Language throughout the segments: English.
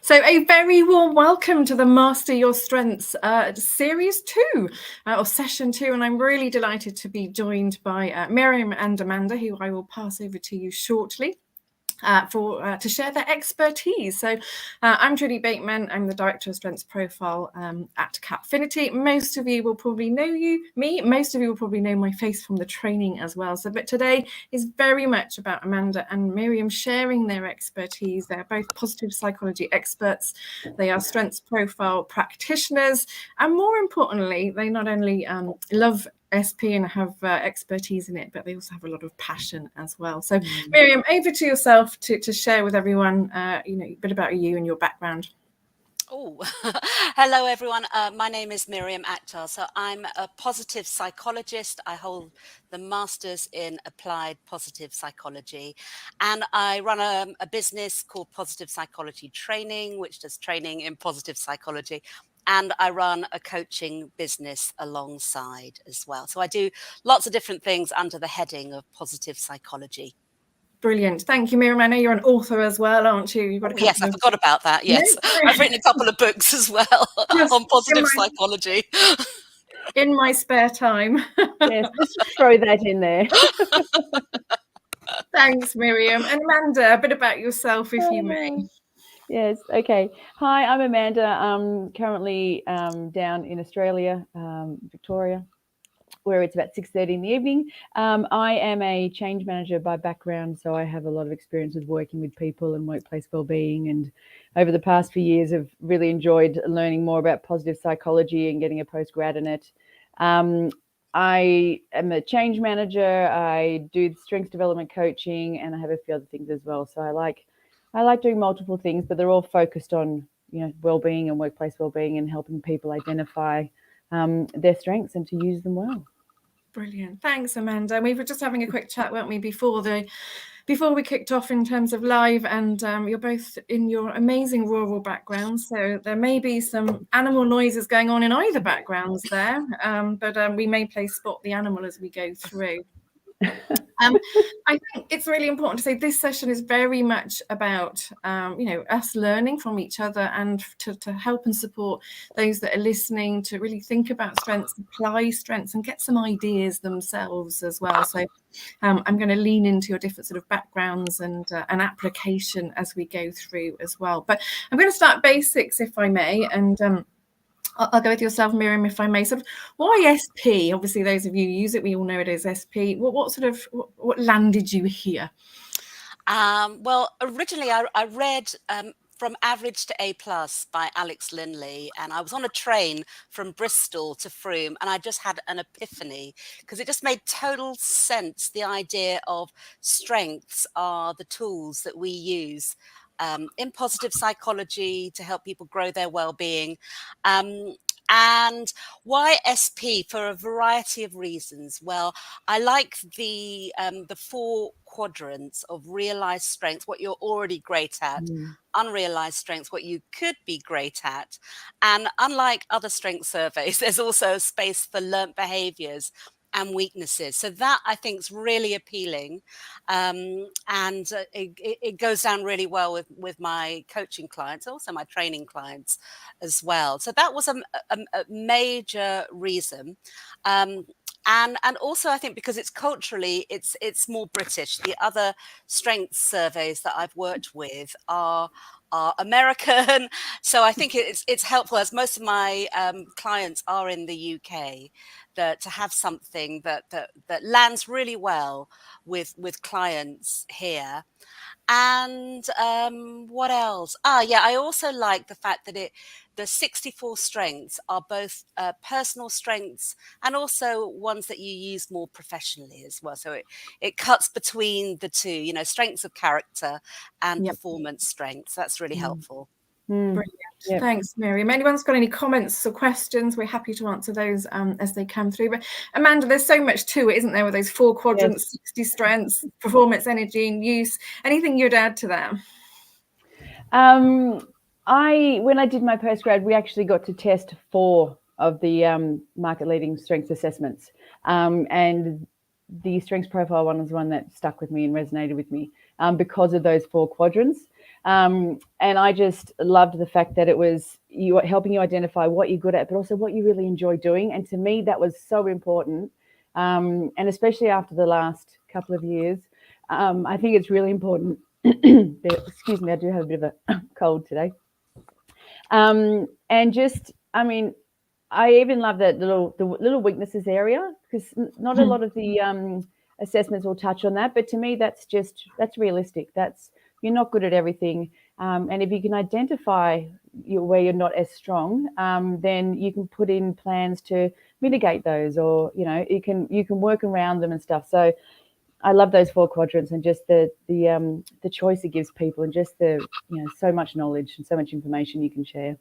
So a very warm welcome to the Master Your Strengths Series 2 or Session 2. And I'm really delighted to be joined by Miriam and Amanda, who I will pass over to you shortly. To share their expertise. So I'm Trudy Bateman. I'm the Director of Strengths Profile at Capfinity. Most of you will probably know me. Most of you will probably know my face from the training as well. But today is very much about Amanda and Miriam sharing their expertise. They're both positive psychology experts. They are Strengths Profile practitioners. And more importantly, they not only love SP and have expertise in it, but they also have a lot of passion as well. So Miriam, over to yourself to share with everyone a bit about you and your background. Oh, hello everyone. My name is Miriam Akhtar. So I'm a positive psychologist. I hold the Masters in Applied Positive Psychology, and I run a business called Positive Psychology Training, which does training in positive psychology. And I run a coaching business alongside as well. So I do lots of different things under the heading of positive psychology. Brilliant. Thank you, Miriam. I know you're an author as well, aren't you? You've got Yes, I forgot about that. Yes, I've written a couple of books as well on positive psychology. In my spare time. Yes, let's just throw that in there. Thanks, Miriam. And Amanda, a bit about yourself, if you may. Yes, okay. Hi, I'm Amanda. I'm currently down in Australia, Victoria, where it's about 6:30 in the evening. I am a change manager by background, so I have a lot of experience with working with people and workplace wellbeing. And over the past few years, I've really enjoyed learning more about positive psychology and getting a postgrad in it. I am a change manager. I do strengths development coaching, and I have a few other things as well. So I like doing multiple things, but they're all focused on wellbeing and workplace wellbeing and helping people identify their strengths and to use them well. Brilliant. Thanks, Amanda. We were just having a quick chat, weren't we, before we kicked off in terms of live, and you're both in your amazing rural backgrounds, so there may be some animal noises going on in either backgrounds there, but we may play Spot the Animal as we go through. I think it's really important to say this session is very much about us learning from each other and to help and support those that are listening to really think about strengths, apply strengths, and get some ideas themselves as well. So I'm going to lean into your different sort of backgrounds and an application as we go through as well. But I'm going to start basics, if I may, and I'll go with yourself, Miriam, if I may. Sort of, why SP? Obviously, those of you who use it, we all know it as SP. What landed you here? Well, originally I read From Average to A+ by Alex Linley, and I was on a train from Bristol to Frome, and I just had an epiphany because it just made total sense. The idea of strengths are the tools that we use in positive psychology to help people grow their well-being. And why SP? For a variety of reasons. Well, I like the 4 quadrants of realized strengths, what you're already great at, unrealized strengths, what you could be great at. And unlike other strength surveys, there's also a space for learnt behaviors and weaknesses. So that I think is really appealing. And it goes down really well with my coaching clients, also my training clients as well. So that was a major reason. And also I think because it's culturally, it's more British. The other strengths surveys that I've worked with are American. So I think it's helpful, as most of my clients are in the UK, to have something that lands really well with clients here. And what else? I also like the fact that the 64 strengths are both personal strengths and also ones that you use more professionally as well. So it cuts between the two, strengths of character and performance strengths. That's really helpful. Brilliant. Yep. Thanks, Miriam. Anyone's got any comments or questions, we're happy to answer those as they come through. But Amanda, there's so much to it, isn't there, with those 4 quadrants, 60 strengths, performance, energy, and use. Anything you'd add to that? When I did my postgrad, we actually got to test 4 of the market-leading strengths assessments, and the strengths profile one was one that stuck with me and resonated with me because of those 4 quadrants. And I just loved the fact that it was helping you identify what you're good at, but also what you really enjoy doing. And to me, that was so important. And especially after the last couple of years, I think it's really important. Excuse me, I do have a bit of a cold today. And just, I mean, I even love the little weaknesses area, because not a lot of the assessments will touch on that. But to me, that's realistic. You're not good at everything. And if you can identify where you're not as strong, then you can put in plans to mitigate those, or you can work around them and stuff. So I love those 4 quadrants, and just the choice it gives people, and just so much knowledge and so much information you can share.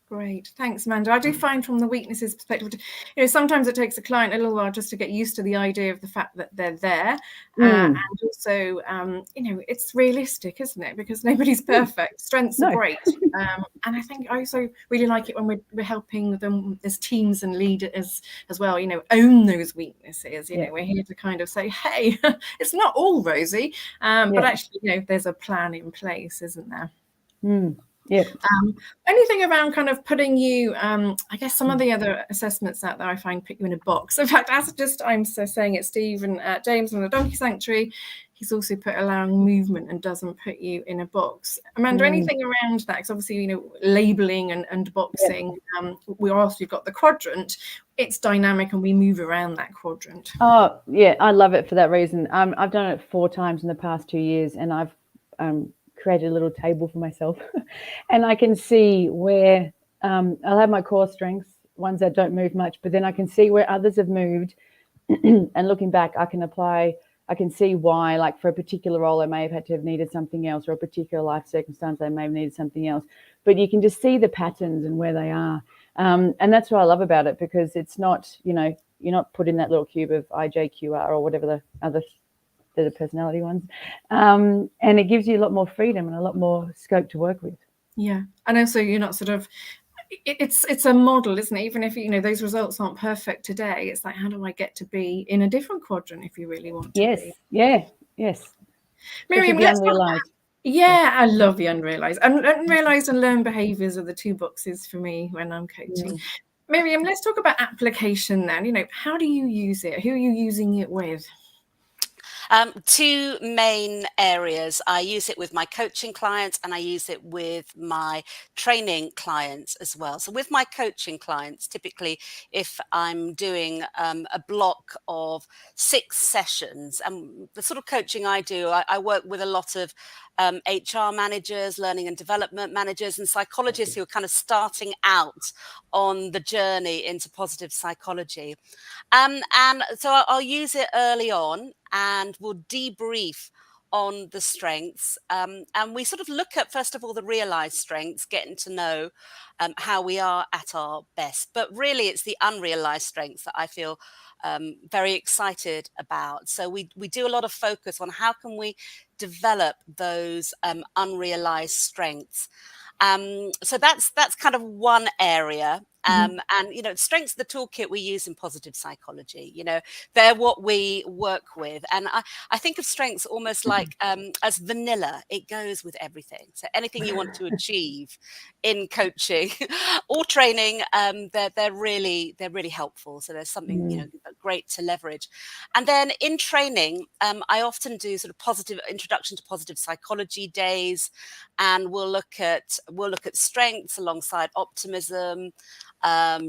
Great. Thanks, Amanda. I do find from the weaknesses perspective, sometimes it takes a client a little while just to get used to the idea of the fact that they're there. And also, it's realistic, isn't it? Because nobody's perfect. Strengths are great. And I think I also really like it when we're helping them as teams and leaders as well, own those weaknesses. We're here to kind of say, hey, it's not all rosy, but actually, there's a plan in place, isn't there? Yeah. Anything around kind of putting you, I guess some of the other assessments out there I find put you in a box. In fact, I'm saying it, Stephen James from the Donkey Sanctuary, he's also put allowing movement and doesn't put you in a box. Amanda, anything around that? Because obviously, labeling and boxing, we've got the quadrant, it's dynamic and we move around that quadrant. Oh, yeah, I love it for that reason. I've done it 4 times in the past 2 years, and I've created a little table for myself and I can see where I'll have my core strengths, ones that don't move much, but then I can see where others have moved. And looking back, I can see why, like for a particular role, I may have had to have needed something else, or a particular life circumstance, I may have needed something else. But you can just see the patterns and where they are. And that's what I love about it, because it's not, you're not put in that little cube of IJQR or whatever the other the personality ones, and it gives you a lot more freedom and a lot more scope to work with. Yeah, and also you're not sort of, it's a model, isn't it? Even if those results aren't perfect today, it's like, how do I get to be in a different quadrant if you really want to be? Yes. Miriam, let's talk about, I love the unrealized. Unrealized and learned behaviors are the 2 boxes for me when I'm coaching. Miriam, let's talk about application then. How do you use it? Who are you using it with? 2 main areas. I use it with my coaching clients, and I use it with my training clients as well. So with my coaching clients, typically if I'm doing a block of 6 sessions, and the sort of coaching I do, I work with a lot of HR managers, learning and development managers, and psychologists who are kind of starting out on the journey into positive psychology. And so I'll use it early on, and we'll debrief on the strengths. And we sort of look at, first of all, the realized strengths, getting to know how we are at our best. But really, it's the unrealized strengths that I feel very excited about. So we do a lot of focus on how can we develop those unrealized strengths. So that's kind of one area. And strengths of the toolkit we use in positive psychology, they're what we work with. And I think of strengths almost like as vanilla. It goes with everything. So anything you want to achieve in coaching or training, they're really helpful. So there's something great to leverage. And then in training, I often do sort of positive introduction to positive psychology days, and we'll look at strengths alongside optimism,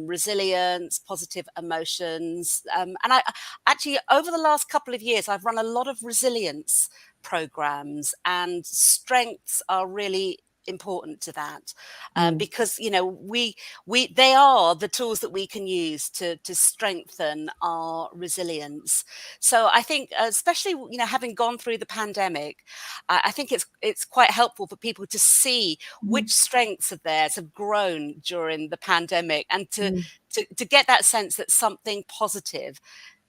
resilience, positive emotions. And I actually, over the last couple of years, I've run a lot of resilience programs, and strengths are really important to that, because they are the tools that we can use to strengthen our resilience. So I think, especially having gone through the pandemic, I think it's quite helpful for people to see which strengths of theirs have grown during the pandemic, and to get that sense that something positive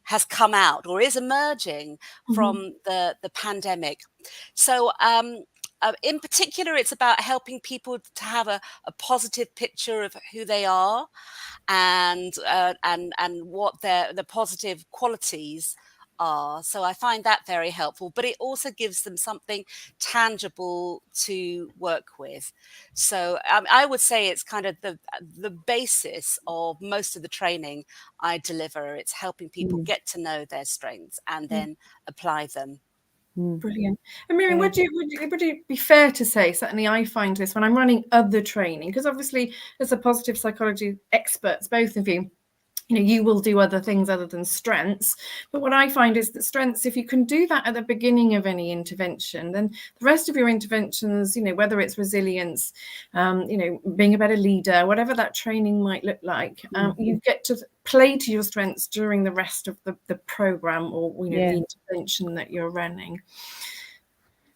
has come out or is emerging from the pandemic. So in particular, it's about helping people to have a positive picture of who they are, and what the positive qualities are. So I find that very helpful, but it also gives them something tangible to work with. So I would say it's kind of the basis of most of the training I deliver. It's helping people get to know their strengths and then apply them. Brilliant. And Miriam, Yeah. would it be fair to say, certainly I find this when I'm running other training, because obviously as a positive psychology experts, both of you, you will do other things other than strengths. But what I find is that strengths, if you can do that at the beginning of any intervention, then the rest of your interventions, whether it's resilience, being a better leader, whatever that training might look like, you get to play to your strengths during the rest of the program or, the intervention that you're running.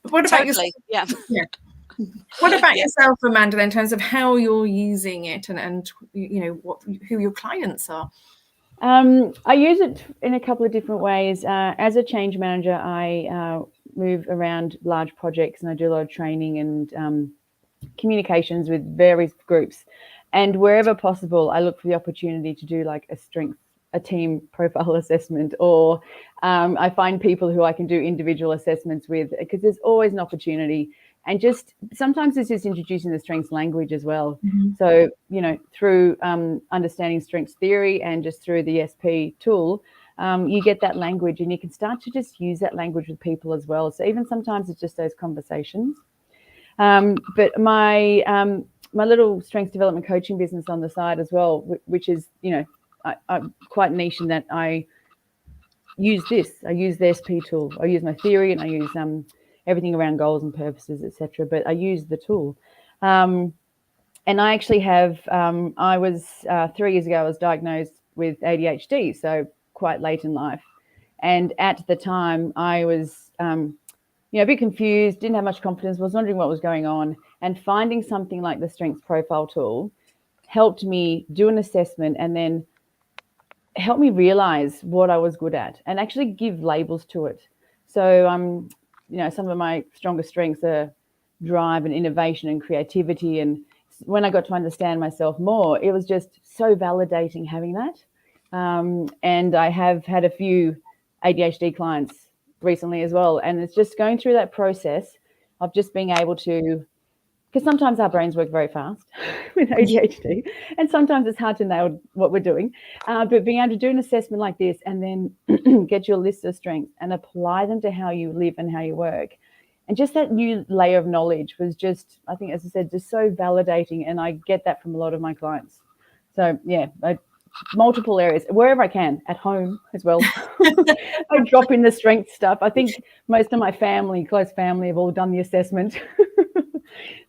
But what about yourself? Yeah. What about yourself, Amanda, in terms of how you're using it and who your clients are? I use it in a couple of different ways. As a change manager, I move around large projects and I do a lot of training and communications with various groups. And wherever possible, I look for the opportunity to do like a team profile assessment, or I find people who I can do individual assessments with, because there's always an opportunity. And just sometimes it's just introducing the strengths language as well. So, through understanding strengths theory and just through the SP tool, you get that language and you can start to just use that language with people as well. So even sometimes it's just those conversations. But my little strengths development coaching business on the side as well, which is, I'm quite niche in that I use this. I use the SP tool. I use my theory and I use everything around goals and purposes, etc. But I use the tool. And I actually have, I was 3 years ago, I was diagnosed with ADHD, so quite late in life. And at the time I was, a bit confused, didn't have much confidence, was wondering what was going on. And finding something like the strengths profile tool helped me do an assessment and then helped me realize what I was good at and actually give labels to it. So, some of my strongest strengths are drive and innovation and creativity. And when I got to understand myself more, it was just so validating having that. And I have had a few ADHD clients recently as well. And it's just going through that process of just being able to, because sometimes our brains work very fast with ADHD, and sometimes it's hard to nail what we're doing. But being able to do an assessment like this and then get your list of strengths and apply them to how you live and how you work. And just that new layer of knowledge was just, I think, as I said, just so validating. And I get that from a lot of my clients. So, yeah, multiple areas, wherever I can, at home as well. I drop in the strength stuff. I think most of my close family have all done the assessment.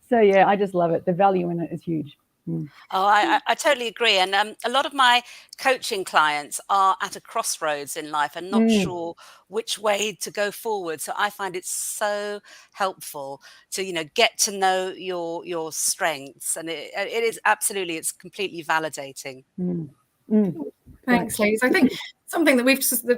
So, yeah, I just love it. The value in it is huge. Oh, I totally agree. And a lot of my coaching clients are at a crossroads in life and not sure which way to go forward. So I find it so helpful to, get to know your strengths. And it is absolutely, it's completely validating. Thanks, ladies. I think something that we've just, the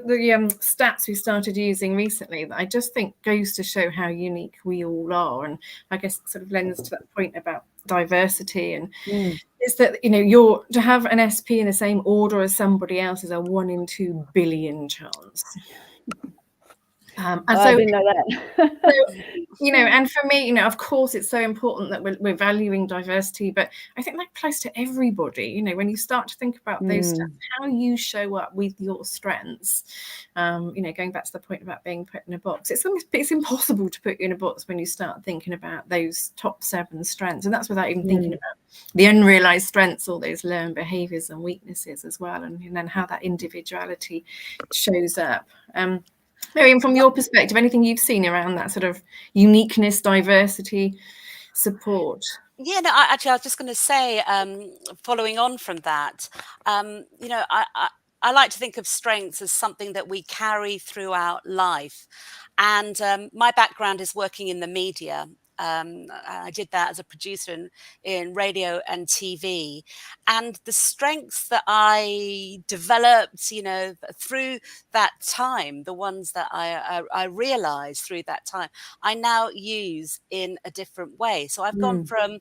stats we started using recently that I just think goes to show how unique we all are, and I guess sort of lends to that point about diversity, and is that you're to have an SP in the same order as somebody else is a 1 in 2 billion chance. I didn't know that. So, and for me, of course, it's so important that we're valuing diversity, but I think that applies to everybody. When you start to think about those stuff, how you show up with your strengths, going back to the point about being put in a box, it's impossible to put you in a box when you start thinking about those top 7 strengths. And that's without even thinking about the unrealized strengths, all those learned behaviors and weaknesses as well, and then how that individuality shows up. Miriam, from your perspective, anything you've seen around that sort of uniqueness, diversity, support? Yeah, no, I was just going to say, following on from that, I like to think of strengths as something that we carry throughout life. And my background is working in the media. I did that as a producer in radio and TV. And the strengths that I developed, through that time, the ones that I realized through that time, I now use in a different way. So I've gone from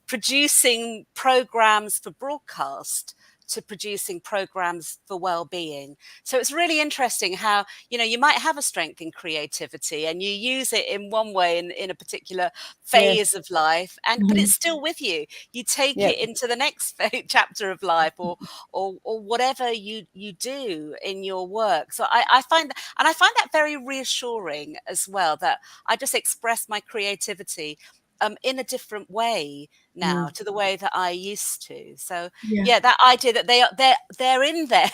producing programs for broadcast to producing programs for well-being. So it's really interesting how, you might have a strength in creativity and you use it in one way in a particular phase of life, but it's still with you. You take it into the next chapter of life, or whatever you do in your work. So I find that, and I find that very reassuring as well, that I just express my creativity in a different way now to the way that I used to. So that idea that they're in there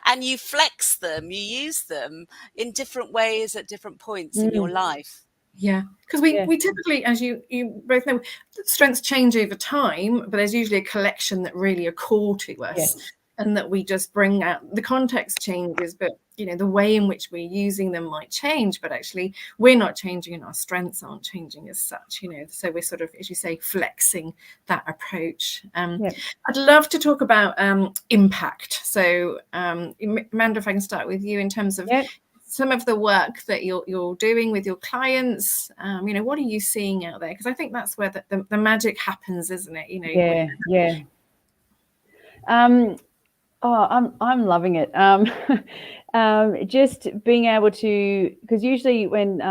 and you flex them, you use them in different ways at different points in your life. Yeah, because we typically, as you both know, strengths change over time, but there's usually a collection that really are core to us, and that we just bring out. The context changes, but the way in which we're using them might change, but actually we're not changing and our strengths aren't changing as such, so we're sort of, as you say, flexing that approach. I'd love to talk about impact. So Amanda, if I can start with you in terms of some of the work that you're doing with your clients, what are you seeing out there? Because I think that's where the magic happens, isn't it? I'm loving it. Just being able to, because usually when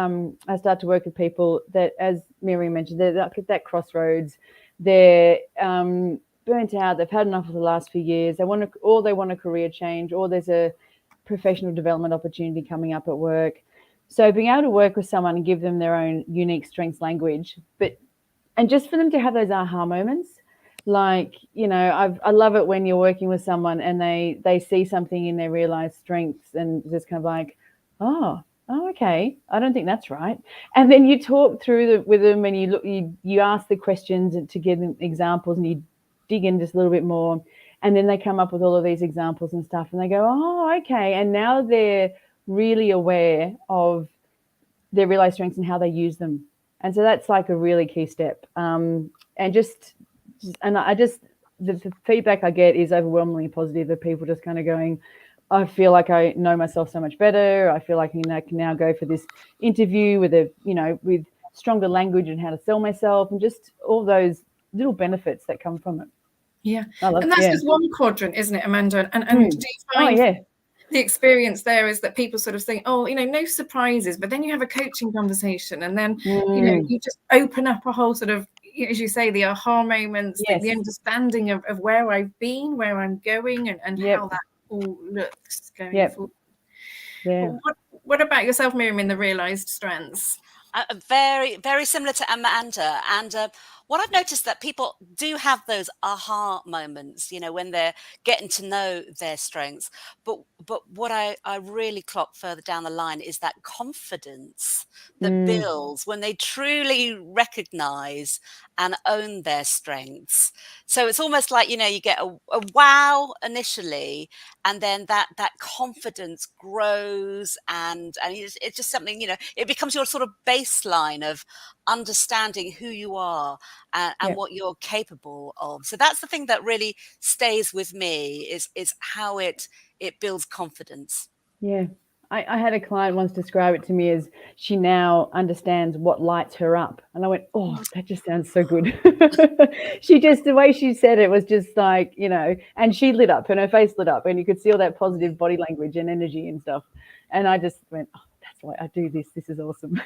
I start to work with people that, as Miriam mentioned, they're like at that crossroads, they're burnt out, they've had enough of the last few years, they want a career change, or there's a professional development opportunity coming up at work. So being able to work with someone and give them their own unique strengths language, and just for them to have those aha moments. Like, I love it when you're working with someone and they see something in their realized strengths and just kind of like, oh, okay, I don't think that's right. And then you talk through with them and you ask the questions to give them examples, and you dig in just a little bit more. And then they come up with all of these examples and stuff, and they go, oh, okay. And now they're really aware of their realized strengths and how they use them. And so that's like a really key step. And the feedback I get is overwhelmingly positive, of people just kind of going, I feel like I know myself so much better. I feel like I can now go for this interview with stronger language and how to sell myself, and just all those little benefits that come from it. Yeah, and that's just one quadrant, isn't it, Amanda? And do you find the experience there is that people sort of think, oh, no surprises, but then you have a coaching conversation, and then you just open up a whole sort of, as you say, the aha moments, the understanding of where I've been, where I'm going, and how that all looks going forward. What about yourself, Miriam, in the realized strengths? Very, very similar to Amanda. And what I've noticed, that people do have those aha moments, when they're getting to know their strengths. But what I really clock further down the line is that confidence that builds when they truly recognize and own their strengths. So it's almost like, you get a wow initially, and then that confidence grows, and it's just something, it becomes your sort of baseline of understanding who you are and what you're capable of. So that's the thing that really stays with me, is how it builds confidence. I had a client once describe it to me as, she now understands what lights her up. And I went, oh, that just sounds so good. The way she said it was just like, and she lit up, and her face lit up, and you could see all that positive body language and energy and stuff. And I just went, oh, that's why I do this. This is awesome.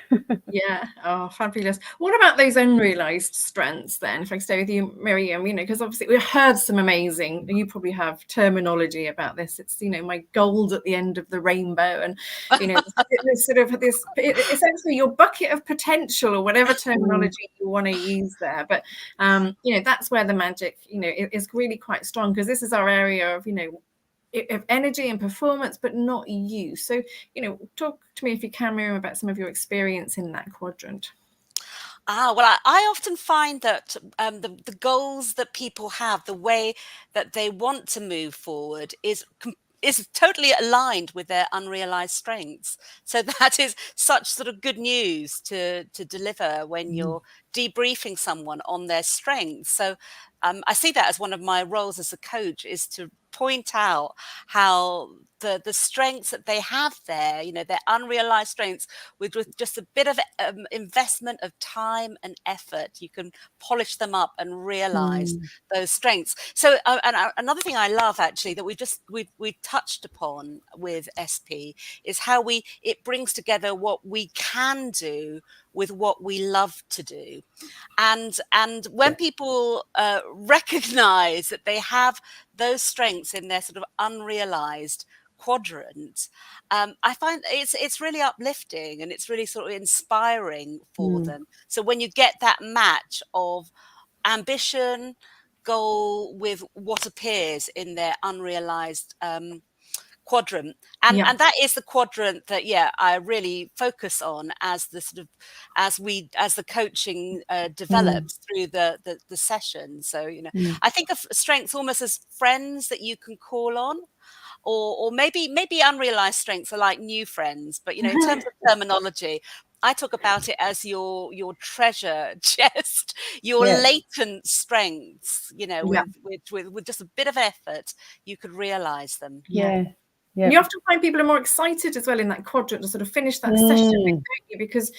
Yeah. Oh, fabulous. What about those unrealized strengths then? If I stay with you, Miriam, because obviously we heard some amazing, you probably have terminology about this. It's, my gold at the end of the rainbow, and, there's sort of this, essentially your bucket of potential, or whatever terminology you want to use there. But, that's where the magic, is really quite strong, because this is our area of, of energy and performance, but not you. So, talk to me, if you can, Miriam, about some of your experience in that quadrant. Well, I often find that the goals that people have, the way that they want to move forward, is totally aligned with their unrealized strengths. So that is such sort of good news to deliver when you're debriefing someone on their strengths. So I see that as one of my roles as a coach, is to point out how the strengths that they have there, their unrealized strengths, with just a bit of investment of time and effort, you can polish them up and realize those strengths. So another thing I love, actually, that we touched upon with SP, is how it brings together what we can do with what we love to do. And when people recognize that they have those strengths in their sort of unrealized quadrant, I find it's really uplifting, and it's really sort of inspiring for them. So when you get that match of ambition, goal, with what appears in their unrealized quadrant, and that is the quadrant that I really focus on as the sort of as the coaching develops through the session. So I think of strengths almost as friends that you can call on, or maybe unrealized strengths are like new friends, but in terms of terminology, I talk about it as your treasure chest, your latent strengths. With just a bit of effort, you could realize them. And you often find people are more excited as well in that quadrant to sort of finish that session, don't you? Because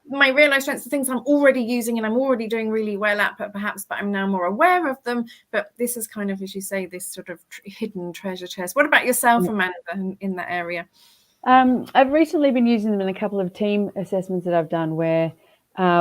my realized strengths are things I'm already using and I'm already doing really well at, but I'm now more aware of them. But this is kind of, as you say, this sort of hidden treasure chest. What about yourself, Amanda, in that area? I've recently been using them in a couple of team assessments that I've done, where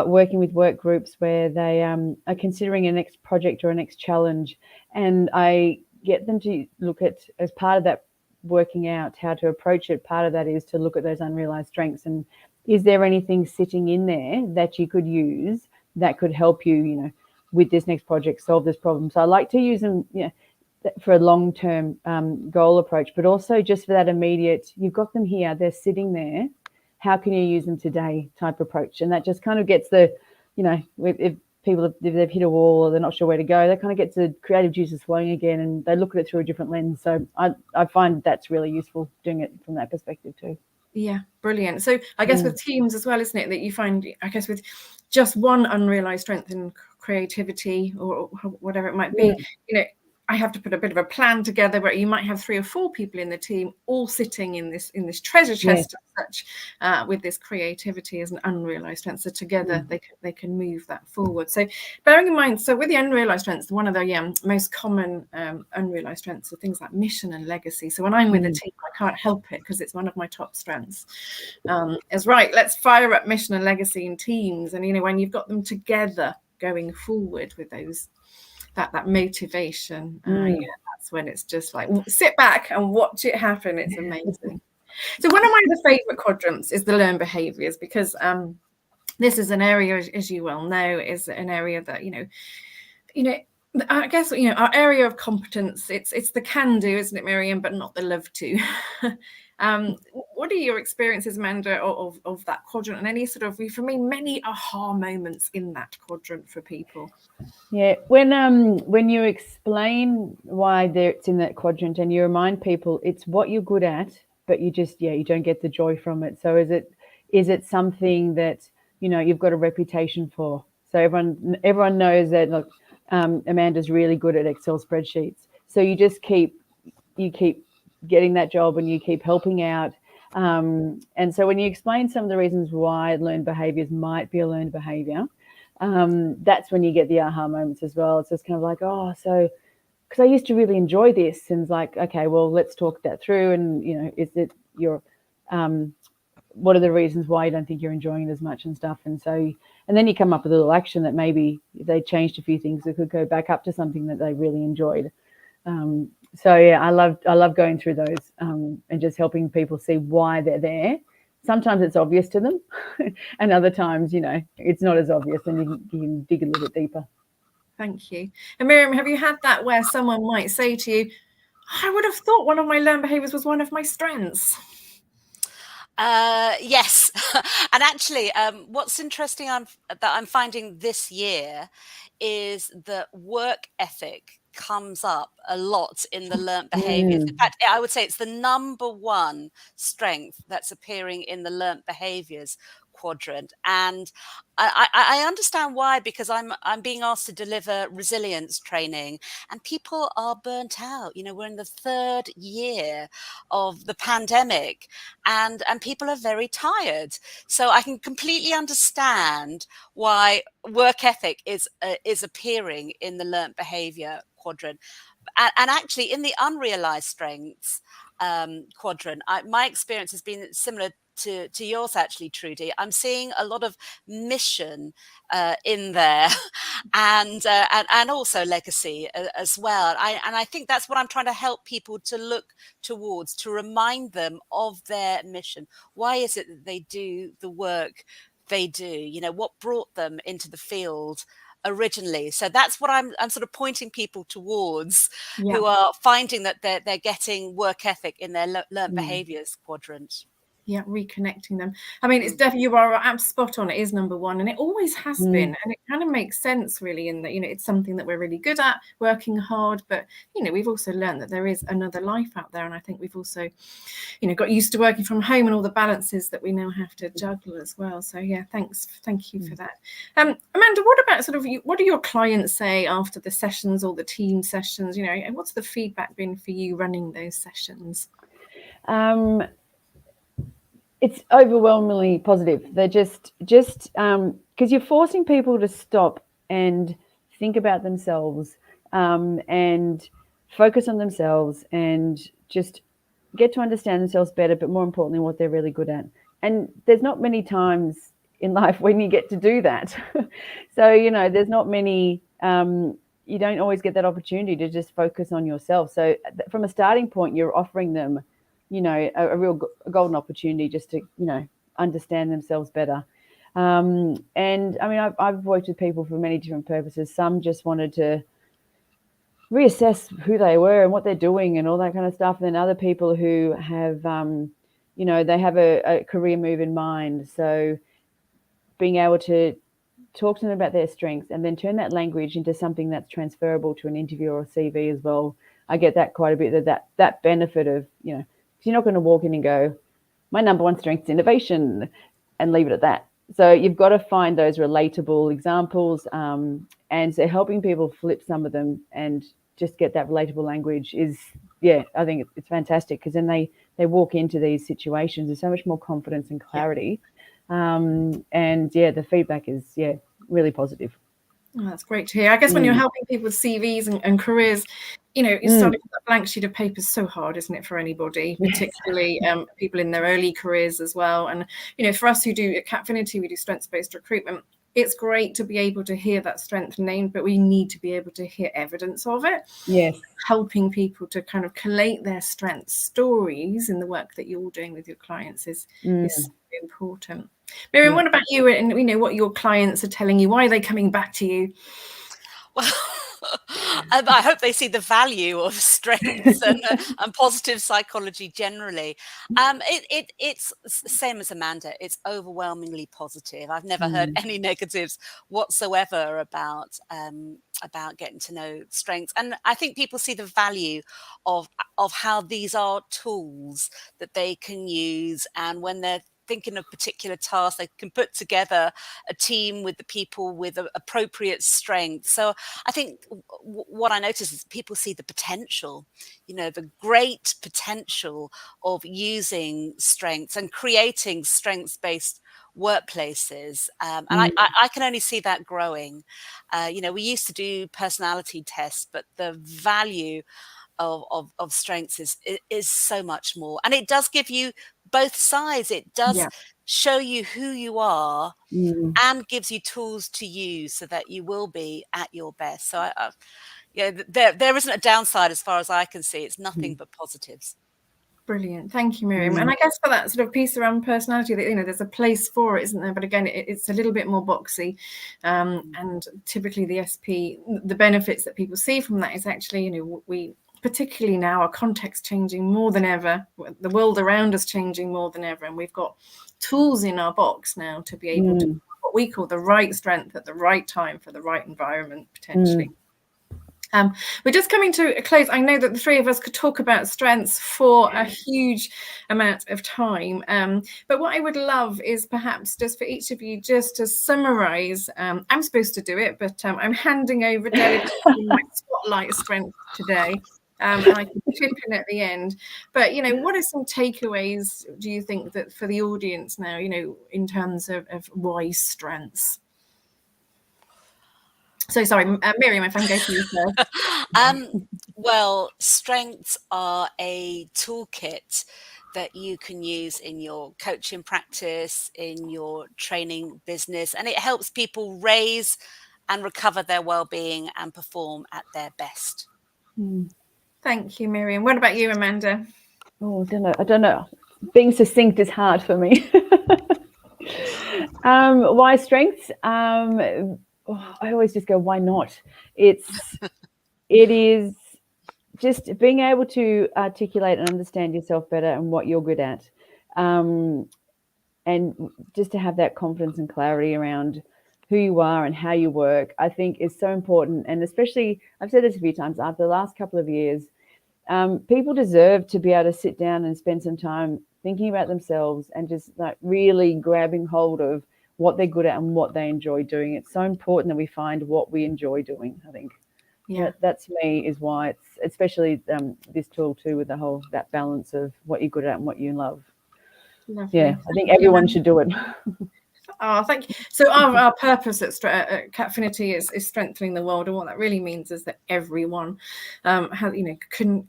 working with work groups where they are considering a next project or a next challenge, and I get them to look at, as part of that working out how to approach it, part of that is to look at those unrealized strengths, and is there anything sitting in there that you could use that could help you, with this next project, solve this problem. So I like to use them, for a long-term goal approach, but also just for that immediate, you've got them here, they're sitting there, how can you use them today type approach. And that just kind of gets the, if they've hit a wall or they're not sure where to go, that kind of gets the creative juices flowing again, and they look at it through a different lens. So I find that's really useful doing it from that perspective too. Yeah, brilliant. So I guess with teams as well, isn't it, that you find, I guess, with just one unrealized strength in creativity or whatever it might be, I have to put a bit of a plan together where you might have 3 or 4 people in the team all sitting in this treasure chest as such, with this creativity as an unrealized strength. So together they can move that forward. So bearing in mind, so with the unrealized strengths, one of the most common unrealized strengths are things like mission and legacy. So when I'm with a team, I can't help it because it's one of my top strengths. Is right, let's fire up mission and legacy in teams. And when you've got them together going forward with those, that motivation, that's when it's just like, sit back and watch it happen. It's amazing. So one of my other favorite quadrants is the learned behaviors, because this is an area, as you well know, is an area that I guess our area of competence, it's the can do, isn't it, Miriam, but not the love to. What are your experiences, Amanda, of that quadrant, and any sort of, for me, many aha moments in that quadrant for people? Yeah, when you explain why it's in that quadrant, and you remind people it's what you're good at, but you just you don't get the joy from it. So is it something that you've got a reputation for? So everyone knows that, look, Amanda's really good at Excel spreadsheets. So you just keep getting that job, and you keep helping out. And so when you explain some of the reasons why learned behaviors might be a learned behavior, that's when you get the aha moments as well. It's just kind of like, so because I used to really enjoy this, and it's like, okay, well, let's talk that through. And is it what are the reasons why you don't think you're enjoying it as much and stuff? And then you come up with a little action that maybe if they changed a few things, it could go back up to something that they really enjoyed. So I love going through those and just helping people see why they're there. Sometimes it's obvious to them, and other times, it's not as obvious, and you can dig a little bit deeper. Thank you. And Miriam, have you had that where someone might say to you, I would have thought one of my learned behaviors was one of my strengths? Yes. And actually, what's interesting that I'm finding this year is that work ethic comes up a lot in the learnt behaviors. In fact, I would say it's the number one strength that's appearing in the learnt behaviors quadrant, and I understand why, because I'm being asked to deliver resilience training, and people are burnt out. You know, we're in the 3rd year of the pandemic, and people are very tired. So I can completely understand why work ethic is appearing in the learnt behavior quadrant. And actually, in the unrealized strengths quadrant, my experience has been similar to yours, actually, Trudy. I'm seeing a lot of mission in there, and also legacy as well. And I think that's what I'm trying to help people to look towards, to remind them of their mission. Why is it that they do the work they do? You know, what brought them into the field originally? So that's what I'm sort of pointing people towards, who are finding that they're getting work ethic in their learnt behaviors quadrant. Yeah, reconnecting them. I mean, it's definitely, you are spot on. It is number one, and it always has been. And it kind of makes sense, really, in that, you know, it's something that we're really good at, working hard. But, you know, we've also learned that there is another life out there. And I think we've also, you know, got used to working from home and all the balances that we now have to juggle as well. So, yeah, thank you for that. Amanda, what about sort of, what do your clients say after the sessions or the team sessions? You know, and what's the feedback been for you running those sessions? It's overwhelmingly positive. They're just because you're forcing people to stop and think about themselves and focus on themselves and just get to understand themselves better, but more importantly, what they're really good at. And there's not many times in life when you get to do that. So, you know, there's not many, you don't always get that opportunity to just focus on yourself. So from a starting point, you're offering them, you know, a real golden opportunity just to, you know, understand themselves better. And I mean, I've worked with people for many different purposes. Some just wanted to reassess who they were and what they're doing and all that kind of stuff. And then other people who have, you know, they have a career move in mind. So being able to talk to them about their strengths and then turn that language into something that's transferable to an interview or a CV as well. I get that quite a bit, that benefit of, you know, you're not going to walk in and go, my number one strength is innovation, and leave it at that. So you've got to find those relatable examples, and so helping people flip some of them and just get that relatable language is, yeah, I think it's fantastic, because then they walk into these situations with so much more confidence and clarity. And yeah, the feedback is, yeah, really positive. Oh, that's great to hear. I guess when you're helping people with CVs and careers, you know, starting with a blank sheet of paper is so hard, isn't it, for anybody, particularly people in their early careers as well. And, you know, for us who do at Capfinity, we do strengths-based recruitment. It's great to be able to hear that strength named, but we need to be able to hear evidence of it. Yes. Helping people to kind of collate their strength stories in the work that you're doing with your clients is so important. Miriam, what about you, and you know what your clients are telling you? Why are they coming back to you? Well, I hope they see the value of strengths and positive psychology generally. It's the same as Amanda. It's overwhelmingly positive. I've never heard any negatives whatsoever about getting to know strengths. And I think people see the value of how these are tools that they can use, and when they're thinking of particular tasks, they can put together a team with the people with appropriate strength. So I think what I notice is people see the potential, you know, the great potential of using strengths and creating strengths-based workplaces. And I can only see that growing. You know, we used to do personality tests, but the value of strengths is so much more, and it does give you both sides. It does show you who you are and gives you tools to use so that you will be at your best. So there isn't a downside as far as I can see. It's nothing but positives. Brilliant. Thank you, Miriam. And I guess for that sort of piece around personality, that, you know, there's a place for it, isn't there? But again, it's a little bit more boxy. And typically the SP, the benefits that people see from that is actually, you know, we, particularly now, our context changing more than ever, the world around us changing more than ever, and we've got tools in our box now to be able to what we call the right strength at the right time for the right environment, potentially. We're just coming to a close. I know that the three of us could talk about strengths for a huge amount of time. But what I would love is perhaps just for each of you just to summarize. I'm supposed to do it, but I'm handing over delegating my spotlight strength today. And I can chip in at the end. But, what are some takeaways, do you think, that for the audience now, in terms of why strengths? So sorry, Miriam, if I can go to you first. Well, strengths are a toolkit that you can use in your coaching practice, in your training business, and it helps people raise and recover their well-being and perform at their best. Thank you, Miriam. What about you, Amanda? Oh, I don't know. Being succinct is hard for me. Why strengths? I always just go, why not? It is just being able to articulate and understand yourself better and what you're good at. And just to have that confidence and clarity around who you are and how you work, I think is so important. And especially, I've said this a few times, after the last couple of years, people deserve to be able to sit down and spend some time thinking about themselves and just like really grabbing hold of what they're good at and what they enjoy doing. It's so important that we find what we enjoy doing, I think. Yeah, that to me is why it's especially this tool too, with the whole that balance of what you're good at and what you love. Lovely. Yeah, I think everyone should do it. Oh, thank you. So our purpose at Catfinity is strengthening the world, and what that really means is that everyone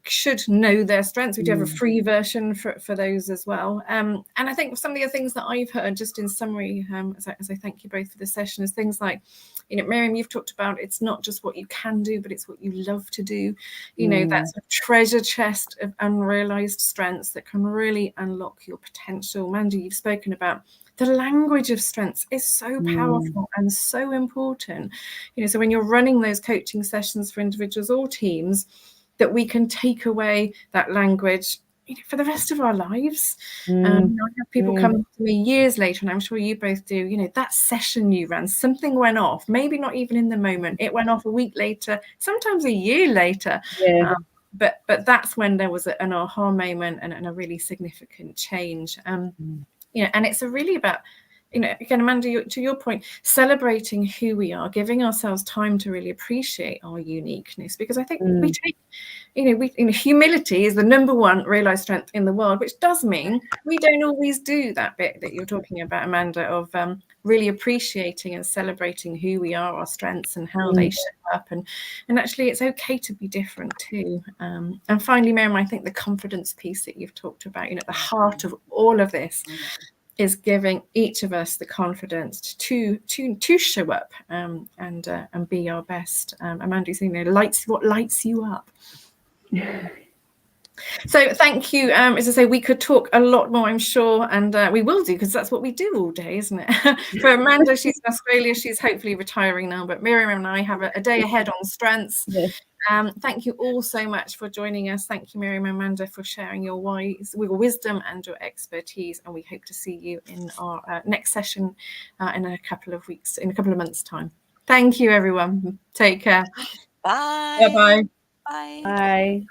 should know their strengths. We do have a free version for those as well. And I think some of the things that I've heard, just in summary, as I thank you both for the session, is things like, Miriam, you've talked about it's not just what you can do, but it's what you love to do. That's a treasure chest of unrealized strengths that can really unlock your potential. Amanda, you've spoken about the language of strengths is so powerful and so important. So when you're running those coaching sessions for individuals or teams, that we can take away that language for the rest of our lives. I have people come to me years later, and I'm sure you both do, that session you ran, something went off, maybe not even in the moment. It went off a week later, sometimes a year later. Yeah. But that's when there was an aha moment and a really significant change. And it's really about, again, Amanda, to your point, celebrating who we are, giving ourselves time to really appreciate our uniqueness, because I think we take, humility is the number one realized strength in the world, which does mean we don't always do that bit that you're talking about, Amanda, of really appreciating and celebrating who we are, our strengths and how they show up. And actually, it's okay to be different too. And finally, Miriam, I think the confidence piece that you've talked about, the heart of all of this is giving each of us the confidence to show up and be our best. Amanda, what lights you up. So thank you. As I say, we could talk a lot more, I'm sure, and we will do, because that's what we do all day, isn't it? For Amanda, she's in Australia. She's hopefully retiring now, but Miriam and I have a day ahead on strengths. Yes. Thank you all so much for joining us. Thank you, Miriam and Amanda, for sharing your wisdom and your expertise, and we hope to see you in our next session in a couple of months' time. Thank you, everyone. Take care. Bye. Bye-bye. Bye. Bye.